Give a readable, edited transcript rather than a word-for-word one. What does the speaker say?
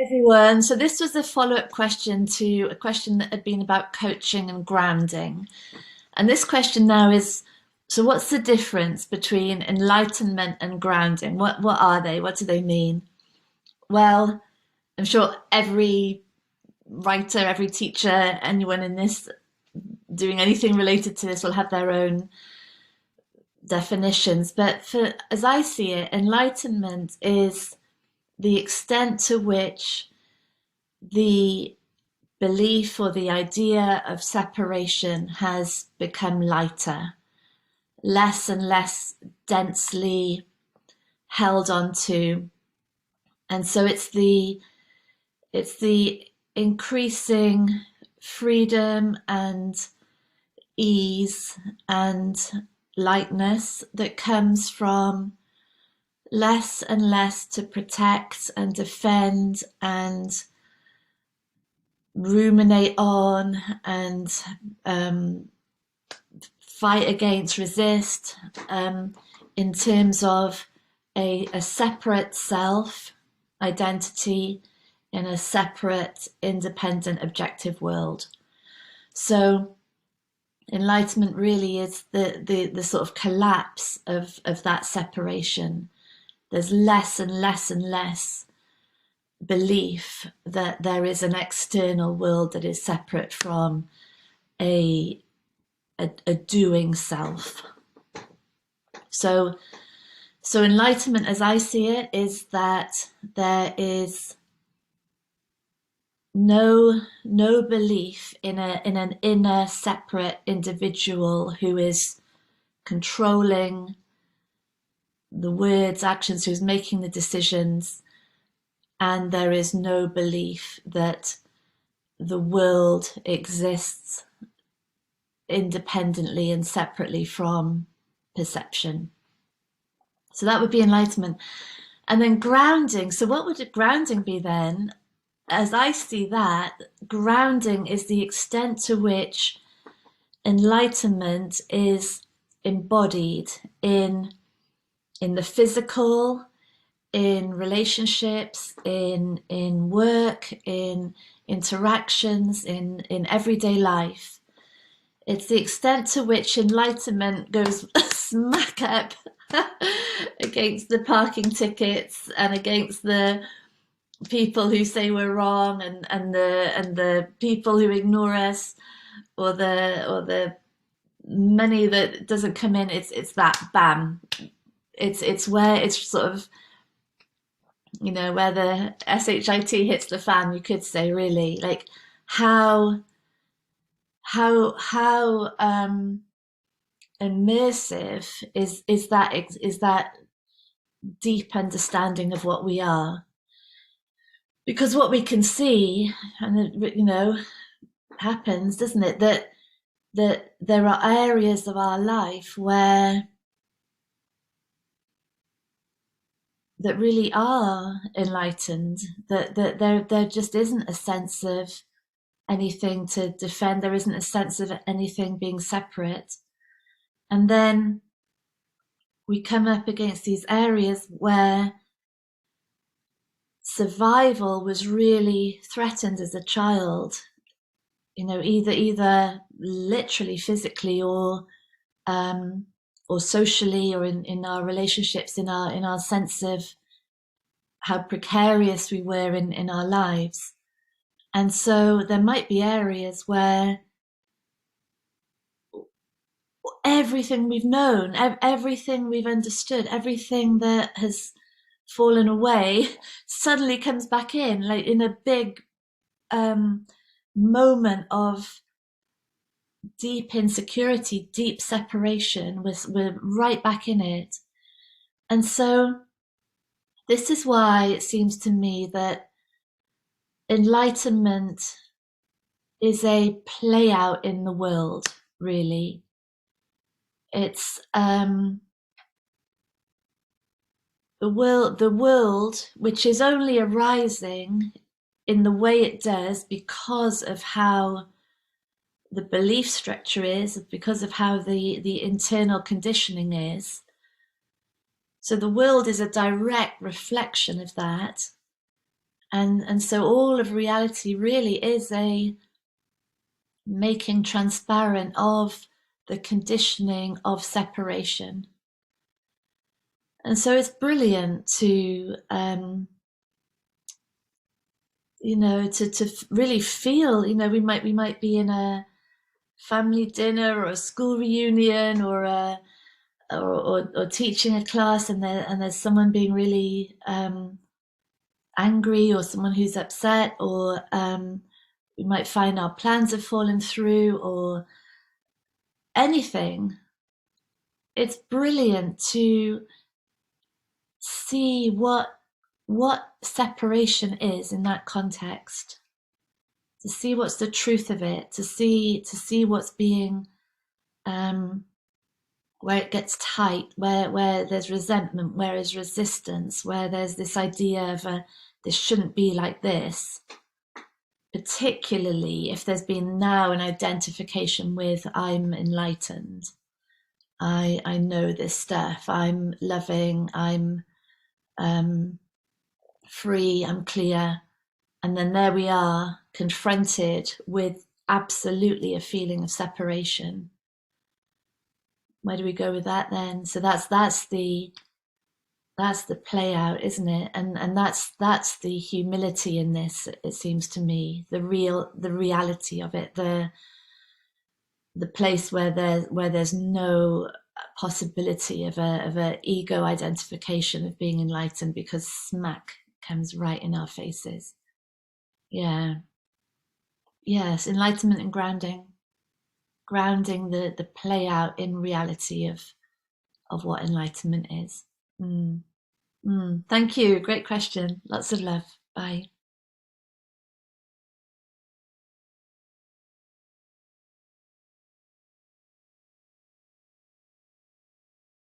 Everyone. So this was a follow-up question to a question that had been about coaching and grounding. And this question now is, so what's the difference between enlightenment and grounding? What are they? What do they mean? Well, I'm sure every writer, every teacher, anyone in this doing anything related to this will have their own definitions. But for as I see it, enlightenment is the extent to which the belief or the idea of separation has become lighter, less and less densely held onto. And so it's the increasing freedom and ease and lightness that comes from less and less to protect and defend and ruminate on and fight against, resist, in terms of a separate self identity in a separate, independent, objective world. So enlightenment really is the sort of collapse of that separation. There's less and less and less belief that there is an external world that is separate from a doing self. So enlightenment, as I see it, is that there is no belief in an inner separate individual who is controlling the words, actions, who's making the decisions, and there is no belief that the world exists independently and separately from perception. So that would be enlightenment. And then grounding. So what would grounding be then? As I see that, grounding is the extent to which enlightenment is embodied in the physical, in relationships, in work, in interactions, in everyday life. It's the extent to which enlightenment goes smack up against the parking tickets and against the people who say we're wrong and the people who ignore us, or the money that doesn't come in. It's that bam. It's where it's sort of, where the shit hits the fan, you could say, really, like how immersive is that deep understanding of what we are. Because what we can see, and it happens, doesn't it, that there are areas of our life where that really are enlightened, that there just isn't a sense of anything to defend, there isn't a sense of anything being separate. And then we come up against these areas where survival was really threatened as a child, either literally physically or socially, or in our relationships, in our sense of how precarious we were in our lives. And so there might be areas where everything we've known, everything we've understood, everything that has fallen away suddenly comes back in, like in a big moment of deep insecurity, deep separation. We're right back in it. And so this is why it seems to me that enlightenment is a play out in the world, really. It's the world which is only arising in the way it does because of how the belief structure is, because of how the internal conditioning is. So the world is a direct reflection of that. And so all of reality really is a making transparent of the conditioning of separation. And so it's brilliant to to really feel, we might be in a family dinner or a school reunion or or teaching a class, and there's someone being really angry, or someone who's upset, or we might find our plans have fallen through, or anything. It's brilliant to see what separation is in that context, to see what's the truth of it, to see what's being where it gets tight, where there's resentment, where there's resistance, where there's this idea of this shouldn't be like this, particularly if there's been now an identification with I'm enlightened, I know this stuff, I'm loving, I'm free, I'm clear. And then there we are, confronted with absolutely a feeling of separation. Where do we go with that then? So that's the play out, isn't it? And that's the humility in this, it seems to me, the reality of it, the place where there's no possibility of a ego identification of being enlightened, because smack comes right in our faces. Yeah. Yes, enlightenment and grounding the play out in reality of what enlightenment is. Mm. Thank you. Great question. Lots of love. Bye.